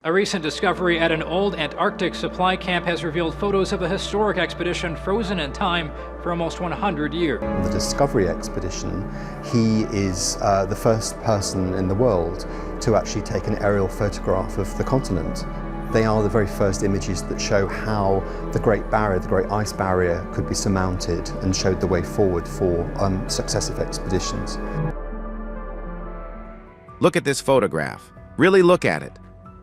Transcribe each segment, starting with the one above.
A recent discovery at an old Antarctic supply camp has revealed photos of a historic expedition frozen in time for almost 100 years. The Discovery expedition, he is the first person in the world to actually take an aerial photograph of the continent. They are the very first images that show how the Great Barrier, the Great Ice Barrier, could be surmounted and showed the way forward for successive expeditions. Look at this photograph. Really look at it.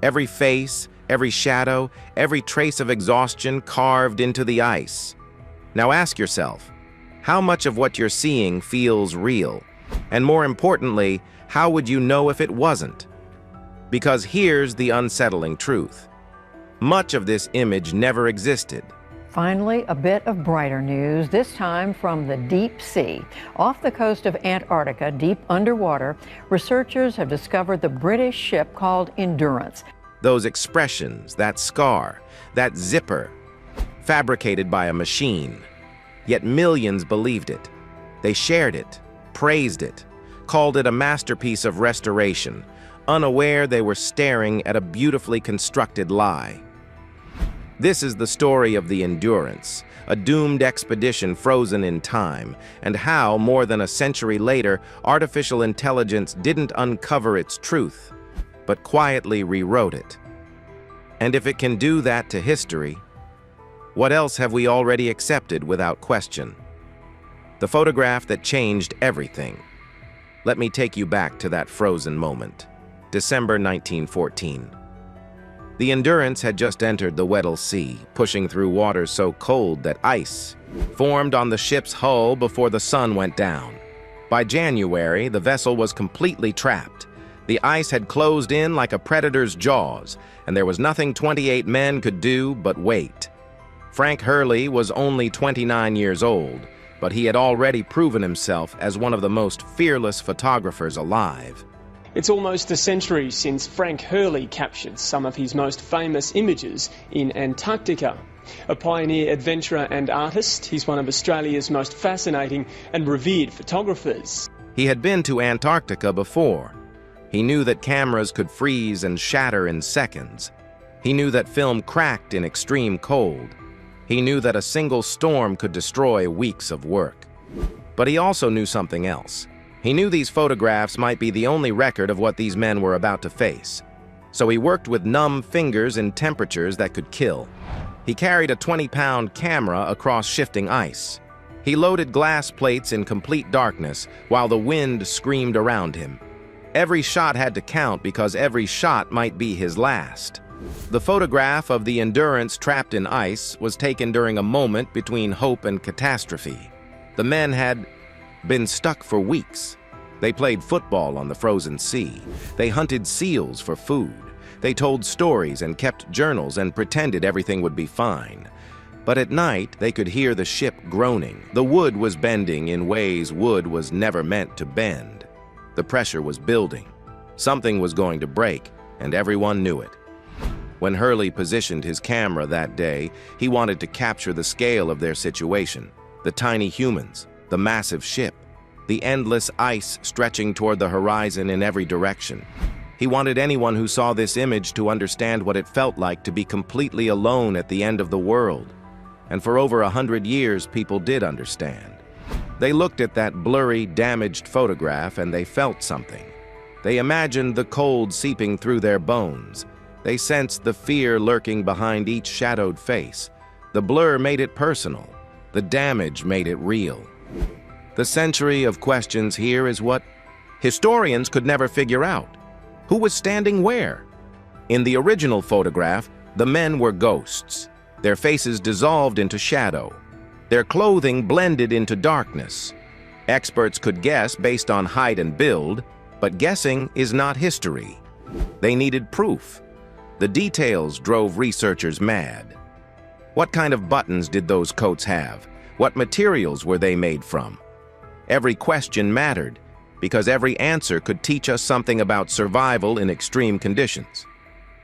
Every face, every shadow, every trace of exhaustion carved into the ice. Now ask yourself, how much of what you're seeing feels real? And more importantly, how would you know if it wasn't? Because here's the unsettling truth. Much of this image never existed. Finally, a bit of brighter news, this time from the deep sea. Off the coast of Antarctica, deep underwater, researchers have discovered the British ship called Endurance. Those expressions, that scar, that zipper, fabricated by a machine. Yet millions believed it. They shared it, praised it, called it a masterpiece of restoration, unaware they were staring at a beautifully constructed lie. This is the story of the Endurance, a doomed expedition frozen in time, and how, more than a century later, artificial intelligence didn't uncover its truth, but quietly rewrote it. And if it can do that to history, what else have we already accepted without question? The photograph that changed everything. Let me take you back to that frozen moment. December 1914. The Endurance had just entered the Weddell Sea, pushing through waters so cold that ice formed on the ship's hull before the sun went down. By January, the vessel was completely trapped. The ice had closed in like a predator's jaws, and there was nothing 28 men could do but wait. Frank Hurley was only 29 years old, but he had already proven himself as one of the most fearless photographers alive. It's almost a century since Frank Hurley captured some of his most famous images in Antarctica. A pioneer adventurer and artist, he's one of Australia's most fascinating and revered photographers. He had been to Antarctica before. He knew that cameras could freeze and shatter in seconds. He knew that film cracked in extreme cold. He knew that a single storm could destroy weeks of work. But he also knew something else. He knew these photographs might be the only record of what these men were about to face. So he worked with numb fingers in temperatures that could kill. He carried a 20-pound camera across shifting ice. He loaded glass plates in complete darkness while the wind screamed around him. Every shot had to count because every shot might be his last. The photograph of the Endurance trapped in ice was taken during a moment between hope and catastrophe. The men had been stuck for weeks. They played football on the frozen sea. They hunted seals for food. They told stories and kept journals and pretended everything would be fine. But at night, they could hear the ship groaning. The wood was bending in ways wood was never meant to bend. The pressure was building. Something was going to break, and everyone knew it. When Hurley positioned his camera that day, he wanted to capture the scale of their situation. The tiny humans, the massive ship, the endless ice stretching toward the horizon in every direction. He wanted anyone who saw this image to understand what it felt like to be completely alone at the end of the world. And for over 100 years, people did understand. They looked at that blurry, damaged photograph and they felt something. They imagined the cold seeping through their bones. They sensed the fear lurking behind each shadowed face. The blur made it personal. The damage made it real. The century of questions here is what historians could never figure out. Who was standing where? In the original photograph, the men were ghosts. Their faces dissolved into shadow. Their clothing blended into darkness. Experts could guess based on height and build, but guessing is not history. They needed proof. The details drove researchers mad. What kind of buttons did those coats have? What materials were they made from? Every question mattered, because every answer could teach us something about survival in extreme conditions.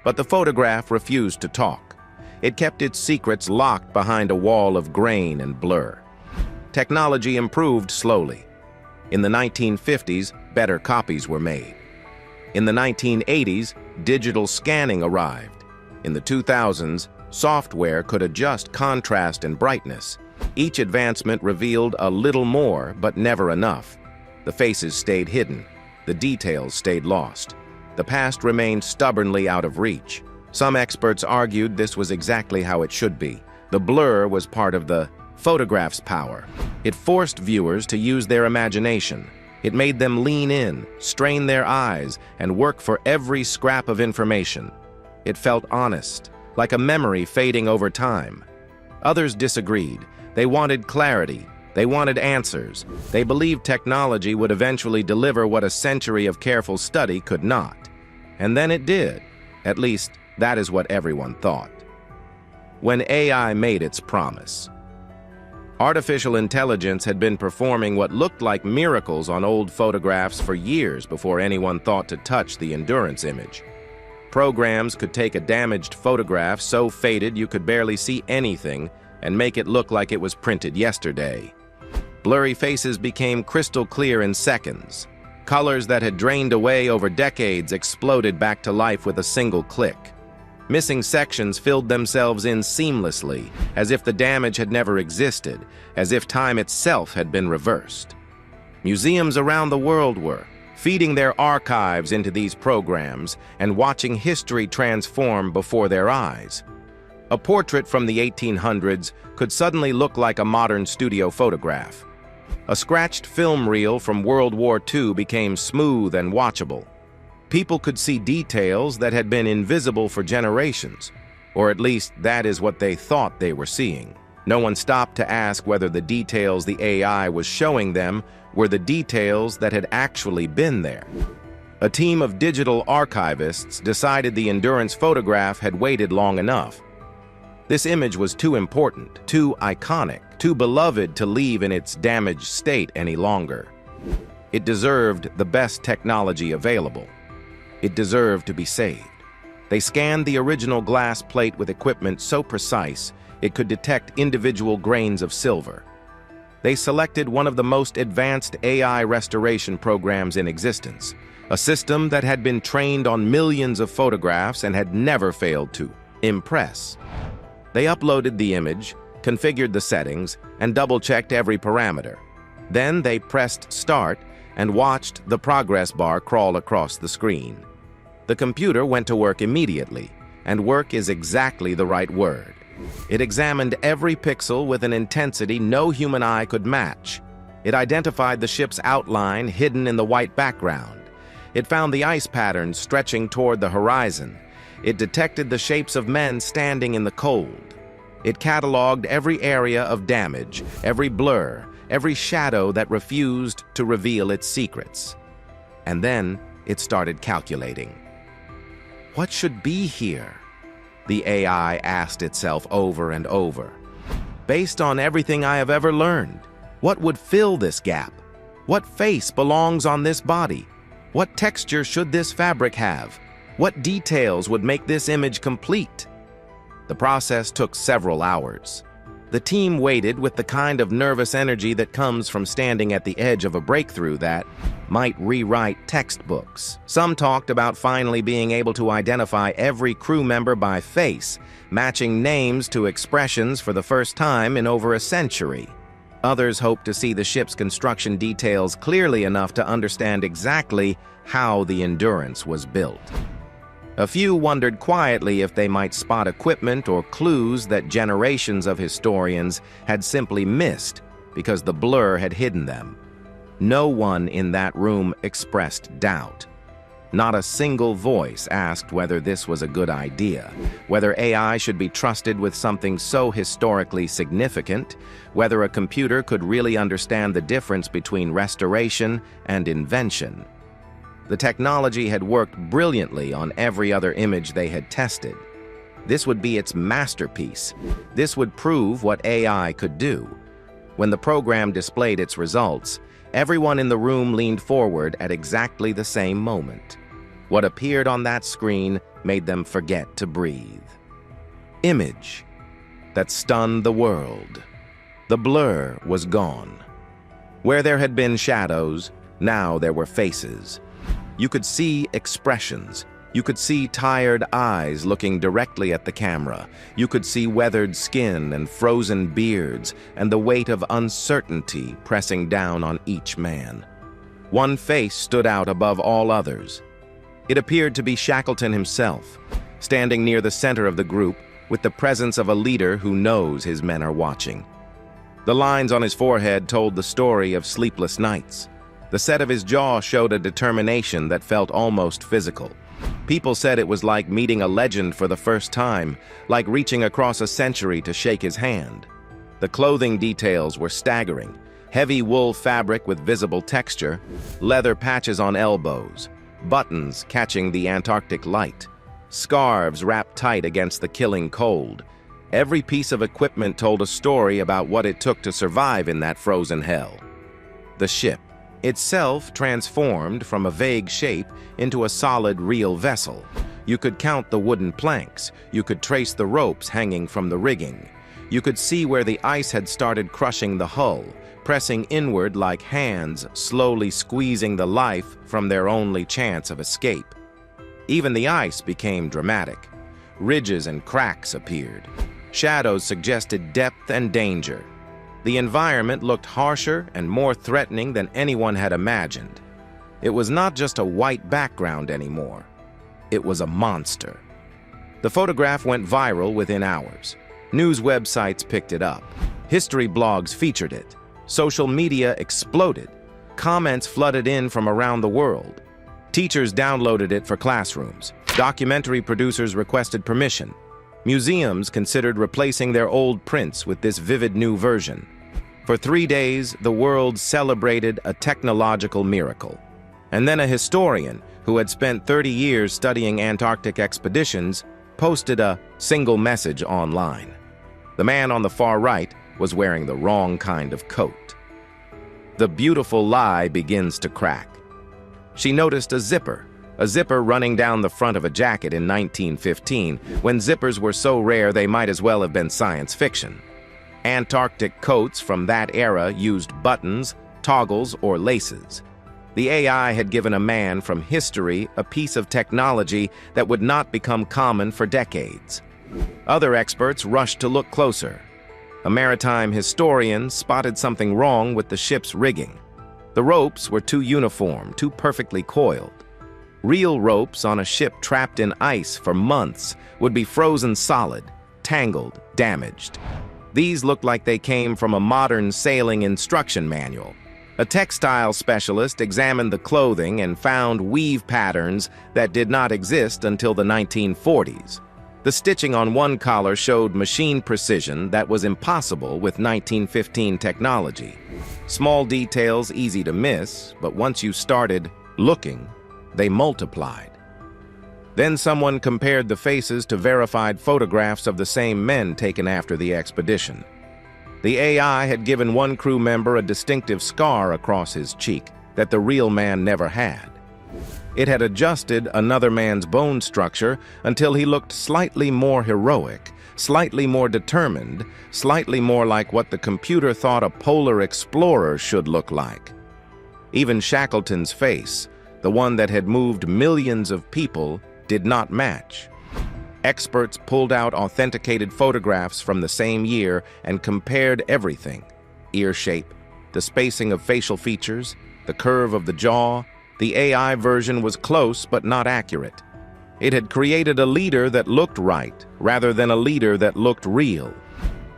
But the photograph refused to talk. It kept its secrets locked behind a wall of grain and blur. Technology improved slowly. In the 1950s, better copies were made. In the 1980s, digital scanning arrived. In the 2000s, software could adjust contrast and brightness. Each advancement revealed a little more, but never enough. The faces stayed hidden. The details stayed lost. The past remained stubbornly out of reach. Some experts argued this was exactly how it should be. The blur was part of the photograph's power. It forced viewers to use their imagination. It made them lean in, strain their eyes, and work for every scrap of information. It felt honest, like a memory fading over time. Others disagreed. They wanted clarity. They wanted answers. They believed technology would eventually deliver what a century of careful study could not. And then it did. At least, that is what everyone thought. When AI made its promise, artificial intelligence had been performing what looked like miracles on old photographs for years before anyone thought to touch the endurance image. Programs could take a damaged photograph so faded you could barely see anything and make it look like it was printed yesterday. Blurry faces became crystal clear in seconds. Colors that had drained away over decades exploded back to life with a single click. Missing sections filled themselves in seamlessly, as if the damage had never existed, as if time itself had been reversed. Museums around the world were feeding their archives into these programs and watching history transform before their eyes. A portrait from the 1800s could suddenly look like a modern studio photograph. A scratched film reel from World War II became smooth and watchable. People could see details that had been invisible for generations, or at least that is what they thought they were seeing. No one stopped to ask whether the details the AI was showing them were the details that had actually been there. A team of digital archivists decided the endurance photograph had waited long enough. This image was too important, too iconic, too beloved to leave in its damaged state any longer. It deserved the best technology available. It deserved to be saved. They scanned the original glass plate with equipment so precise it could detect individual grains of silver. They selected one of the most advanced AI restoration programs in existence, a system that had been trained on millions of photographs and had never failed to impress. They uploaded the image, configured the settings, and double-checked every parameter. Then they pressed start and watched the progress bar crawl across the screen. The computer went to work immediately, and work is exactly the right word. It examined every pixel with an intensity no human eye could match. It identified the ship's outline hidden in the white background. It found the ice patterns stretching toward the horizon. It detected the shapes of men standing in the cold. It cataloged every area of damage, every blur, every shadow that refused to reveal its secrets. And then it started calculating. What should be here? The AI asked itself over and over. Based on everything I have ever learned, what would fill this gap? What face belongs on this body? What texture should this fabric have? What details would make this image complete? The process took several hours. The team waited with the kind of nervous energy that comes from standing at the edge of a breakthrough that might rewrite textbooks. Some talked about finally being able to identify every crew member by face, matching names to expressions for the first time in over a century. Others hoped to see the ship's construction details clearly enough to understand exactly how the Endurance was built. A few wondered quietly if they might spot equipment or clues that generations of historians had simply missed because the blur had hidden them. No one in that room expressed doubt. Not a single voice asked whether this was a good idea, whether AI should be trusted with something so historically significant, whether a computer could really understand the difference between restoration and invention. The technology had worked brilliantly on every other image they had tested. This would be its masterpiece. This would prove what AI could do. When the program displayed its results, everyone in the room leaned forward at exactly the same moment. What appeared on that screen made them forget to breathe. Image that stunned the world. The blur was gone. Where there had been shadows, now there were faces. You could see expressions, You could see tired eyes looking directly at the camera. You could see weathered skin and frozen beards, and the weight of uncertainty pressing down on each man. One face stood out above all others. It appeared to be Shackleton himself, standing near the center of the group with the presence of a leader who knows his men are watching. The lines on his forehead told the story of sleepless nights. The set of his jaw showed a determination that felt almost physical. People said it was like meeting a legend for the first time, like reaching across a century to shake his hand. The clothing details were staggering. Heavy wool fabric with visible texture, leather patches on elbows, buttons catching the Antarctic light, scarves wrapped tight against the killing cold. Every piece of equipment told a story about what it took to survive in that frozen hell. The ship itself transformed from a vague shape into a solid, real vessel. You could count the wooden planks. You could trace the ropes hanging from the rigging. You could see where the ice had started crushing the hull, pressing inward like hands slowly squeezing the life from their only chance of escape. Even the ice became dramatic. Ridges and cracks appeared. Shadows suggested depth and danger. The environment looked harsher and more threatening than anyone had imagined. It was not just a white background anymore. It was a monster. The photograph went viral within hours. News websites picked it up. History blogs featured it. Social media exploded. Comments flooded in from around the world. Teachers downloaded it for classrooms. Documentary producers requested permission. Museums considered replacing their old prints with this vivid new version. For 3 days, the world celebrated a technological miracle. And then a historian who had spent 30 years studying Antarctic expeditions posted a single message online. The man on the far right was wearing the wrong kind of coat. The beautiful lie begins to crack. She noticed a zipper running down the front of a jacket in 1915, when zippers were so rare they might as well have been science fiction. Antarctic coats from that era used buttons, toggles, or laces. The AI had given a man from history a piece of technology that would not become common for decades. Other experts rushed to look closer. A maritime historian spotted something wrong with the ship's rigging. The ropes were too uniform, too perfectly coiled. Real ropes on a ship trapped in ice for months would be frozen solid, tangled, damaged. These looked like they came from a modern sailing instruction manual. A textile specialist examined the clothing and found weave patterns that did not exist until the 1940s. The stitching on one collar showed machine precision that was impossible with 1915 technology. Small details easy to miss, but once you started looking, they multiplied. Then someone compared the faces to verified photographs of the same men taken after the expedition. The AI had given one crew member a distinctive scar across his cheek that the real man never had. It had adjusted another man's bone structure until he looked slightly more heroic, slightly more determined, slightly more like what the computer thought a polar explorer should look like. Even Shackleton's face, the one that had moved millions of people, did not match. Experts pulled out authenticated photographs from the same year and compared everything: ear shape, the spacing of facial features, the curve of the jaw. The AI version was close but not accurate. It had created a leader that looked right rather than a leader that looked real.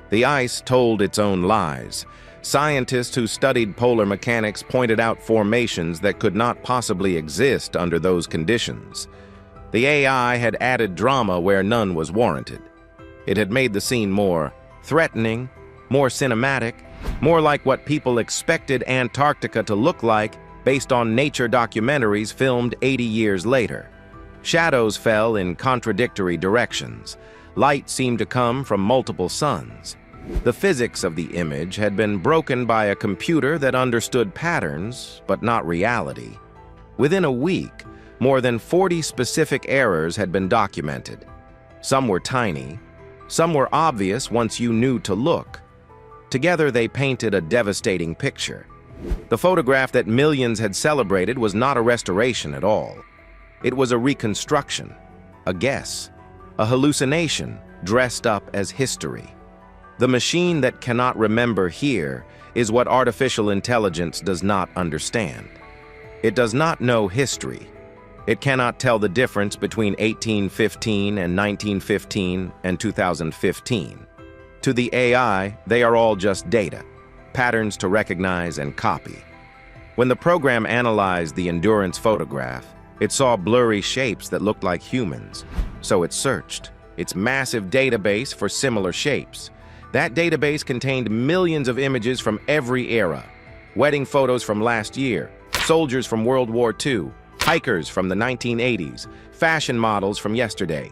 The ice told its own lies. Scientists who studied polar mechanics pointed out formations that could not possibly exist under those conditions. The AI had added drama where none was warranted. It had made the scene more threatening, more cinematic, more like what people expected Antarctica to look like based on nature documentaries filmed 80 years later. Shadows fell in contradictory directions. Light seemed to come from multiple suns. The physics of the image had been broken by a computer that understood patterns, but not reality. Within a week, more than 40 specific errors had been documented. Some were tiny, some were obvious once you knew to look. Together they painted a devastating picture. The photograph that millions had celebrated was not a restoration at all. It was a reconstruction, a guess, a hallucination dressed up as history. The machine that cannot remember here is what artificial intelligence does not understand. It does not know history. It cannot tell the difference between 1815 and 1915 and 2015. To the AI, they are all just data, patterns to recognize and copy. When the program analyzed the Endurance photograph, it saw blurry shapes that looked like humans, so it searched its massive database for similar shapes. That database contained millions of images from every era: wedding photos from last year, soldiers from World War II, hikers from the 1980s, fashion models from yesterday.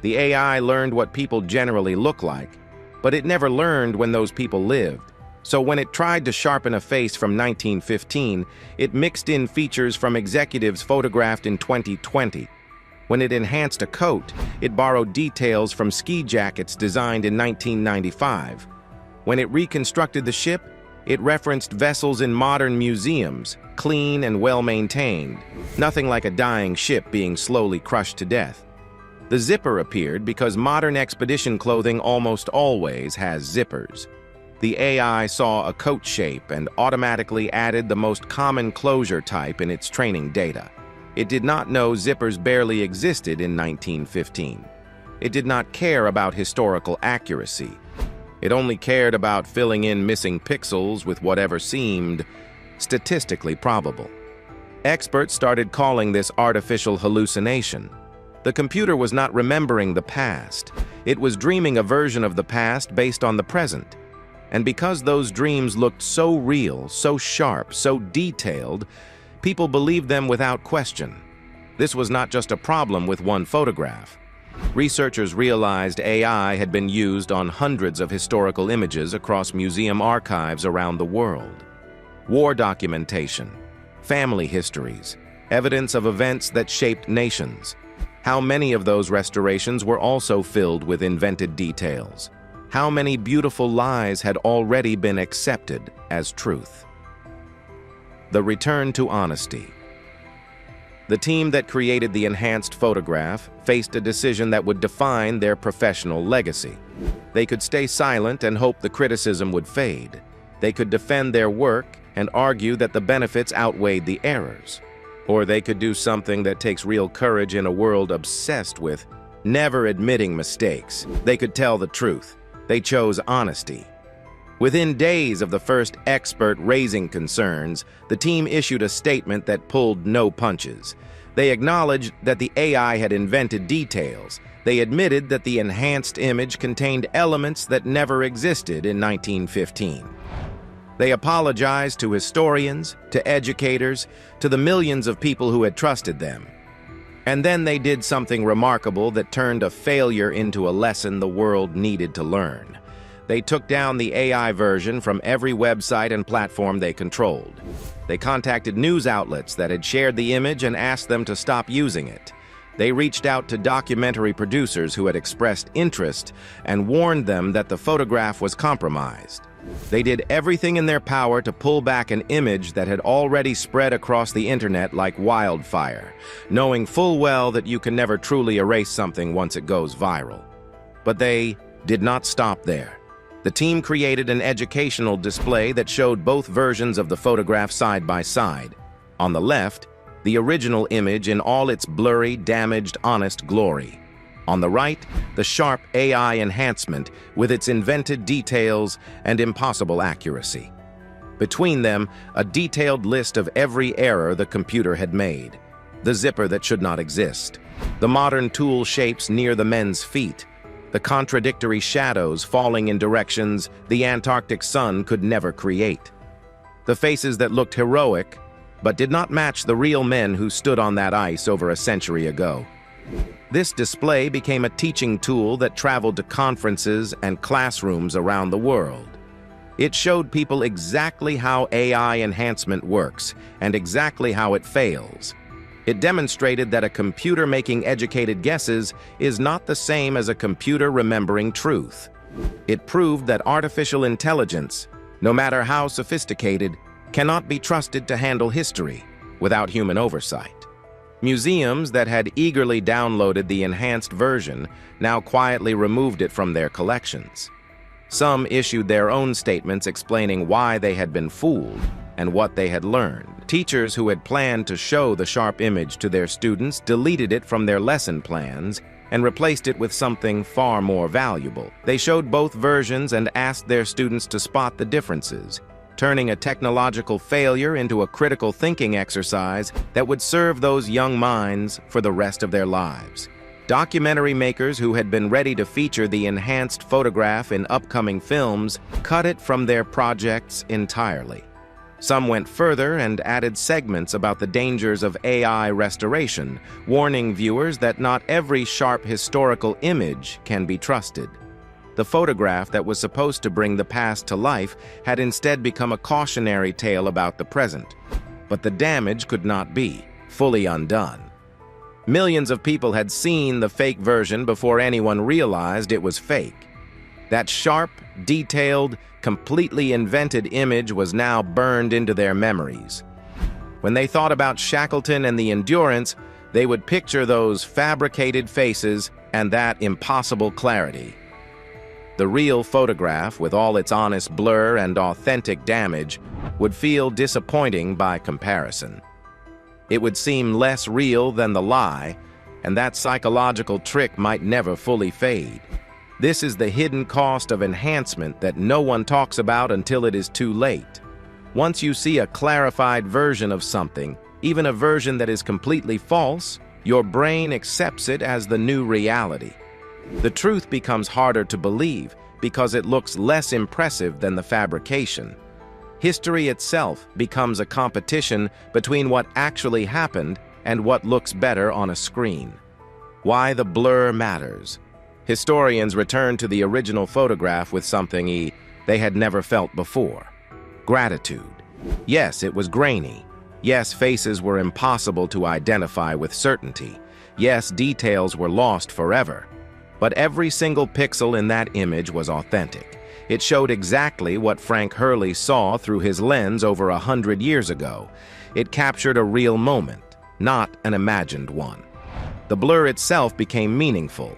The AI learned what people generally look like, but it never learned when those people lived. So when it tried to sharpen a face from 1915, it mixed in features from executives photographed in 2020. When it enhanced a coat, it borrowed details from ski jackets designed in 1995. When it reconstructed the ship, it referenced vessels in modern museums, clean and well-maintained, nothing like a dying ship being slowly crushed to death. The zipper appeared because modern expedition clothing almost always has zippers. The AI saw a coat shape and automatically added the most common closure type in its training data. It did not know zippers barely existed in 1915. It did not care about historical accuracy. It only cared about filling in missing pixels with whatever seemed statistically probable. Experts started calling this artificial hallucination. The computer was not remembering the past. It was dreaming a version of the past based on the present. And because those dreams looked so real, so sharp, so detailed, people believed them without question. This was not just a problem with one photograph. Researchers realized AI had been used on hundreds of historical images across museum archives around the world. War documentation, family histories, evidence of events that shaped nations. How many of those restorations were also filled with invented details? How many beautiful lies had already been accepted as truth? The return to honesty. The team that created the enhanced photograph faced a decision that would define their professional legacy. They could stay silent and hope the criticism would fade. They could defend their work and argue that the benefits outweighed the errors. Or they could do something that takes real courage in a world obsessed with never admitting mistakes. They could tell the truth. They chose honesty. Within days of the first expert raising concerns, the team issued a statement that pulled no punches. They acknowledged that the AI had invented details. They admitted that the enhanced image contained elements that never existed in 1915. They apologized to historians, to educators, to the millions of people who had trusted them. And then they did something remarkable that turned a failure into a lesson the world needed to learn. They took down the AI version from every website and platform they controlled. They contacted news outlets that had shared the image and asked them to stop using it. They reached out to documentary producers who had expressed interest and warned them that the photograph was compromised. They did everything in their power to pull back an image that had already spread across the internet like wildfire, knowing full well that you can never truly erase something once it goes viral. But they did not stop there. The team created an educational display that showed both versions of the photograph side by side. On the left, the original image in all its blurry, damaged, honest glory. On the right, the sharp AI enhancement with its invented details and impossible accuracy. Between them, a detailed list of every error the computer had made. The zipper that should not exist. The modern tool shapes near the men's feet. The contradictory shadows falling in directions the Antarctic sun could never create. The faces that looked heroic, but did not match the real men who stood on that ice over a century ago. This display became a teaching tool that traveled to conferences and classrooms around the world. It showed people exactly how AI enhancement works and exactly how it fails. It demonstrated that a computer making educated guesses is not the same as a computer remembering truth. It proved that artificial intelligence, no matter how sophisticated, cannot be trusted to handle history without human oversight. Museums that had eagerly downloaded the enhanced version now quietly removed it from their collections. Some issued their own statements explaining why they had been fooled and what they had learned. Teachers who had planned to show the sharp image to their students deleted it from their lesson plans and replaced it with something far more valuable. They showed both versions and asked their students to spot the differences, turning a technological failure into a critical thinking exercise that would serve those young minds for the rest of their lives. Documentary makers who had been ready to feature the enhanced photograph in upcoming films cut it from their projects entirely. Some went further and added segments about the dangers of AI restoration, warning viewers that not every sharp historical image can be trusted. The photograph that was supposed to bring the past to life had instead become a cautionary tale about the present. But the damage could not be fully undone. Millions of people had seen the fake version before anyone realized it was fake. That sharp, detailed, completely invented image was now burned into their memories. When they thought about Shackleton and the Endurance, they would picture those fabricated faces and that impossible clarity. The real photograph, with all its honest blur and authentic damage, would feel disappointing by comparison. It would seem less real than the lie, and that psychological trick might never fully fade. This is the hidden cost of enhancement that no one talks about until it is too late. Once you see a clarified version of something, even a version that is completely false, your brain accepts it as the new reality. The truth becomes harder to believe because it looks less impressive than the fabrication. History itself becomes a competition between what actually happened and what looks better on a screen. Why the blur matters. Historians return to the original photograph with something they had never felt before. Gratitude. Yes, it was grainy. Yes, faces were impossible to identify with certainty. Yes, details were lost forever. But every single pixel in that image was authentic. It showed exactly what Frank Hurley saw through his lens over 100 years ago. It captured a real moment, not an imagined one. The blur itself became meaningful.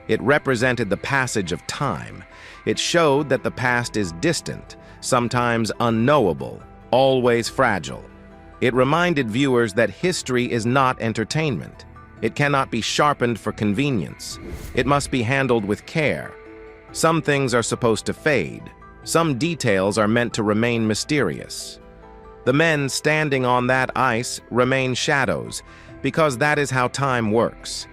It represented the passage of time. It showed that the past is distant, sometimes unknowable, always fragile. It reminded viewers that history is not entertainment. It cannot be sharpened for convenience. It must be handled with care. Some things are supposed to fade. Some details are meant to remain mysterious. The men standing on that ice remain shadows, because that is how time works.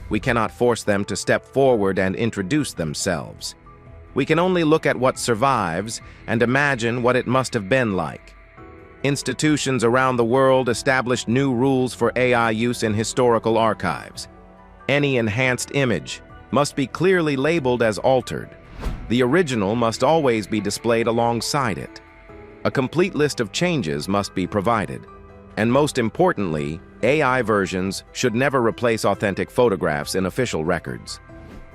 We cannot force them to step forward and introduce themselves. We can only look at what survives and imagine what it must have been like. Institutions around the world established new rules for AI use in historical archives. Any enhanced image must be clearly labeled as altered. The original must always be displayed alongside it. A complete list of changes must be provided. And most importantly, AI versions should never replace authentic photographs in official records.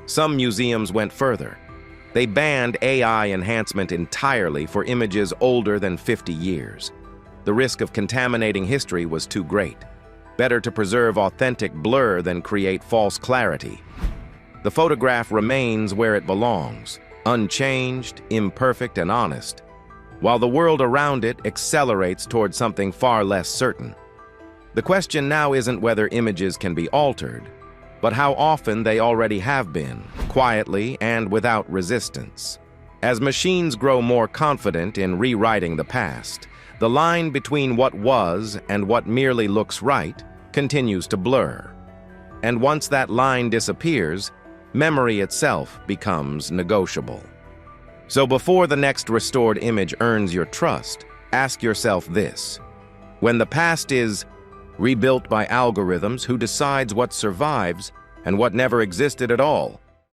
Some museums went further. They banned AI enhancement entirely for images older than 50 years. The risk of contaminating history was too great. Better to preserve authentic blur than create false clarity. The photograph remains where it belongs, unchanged, imperfect, and honest, while the world around it accelerates toward something far less certain. The question now isn't whether images can be altered, but how often they already have been, quietly and without resistance. As machines grow more confident in rewriting the past, the line between what was and what merely looks right continues to blur. And once that line disappears, memory itself becomes negotiable. So before the next restored image earns your trust, ask yourself this. When the past is rebuilt by algorithms, who decides what survives and what never existed at all?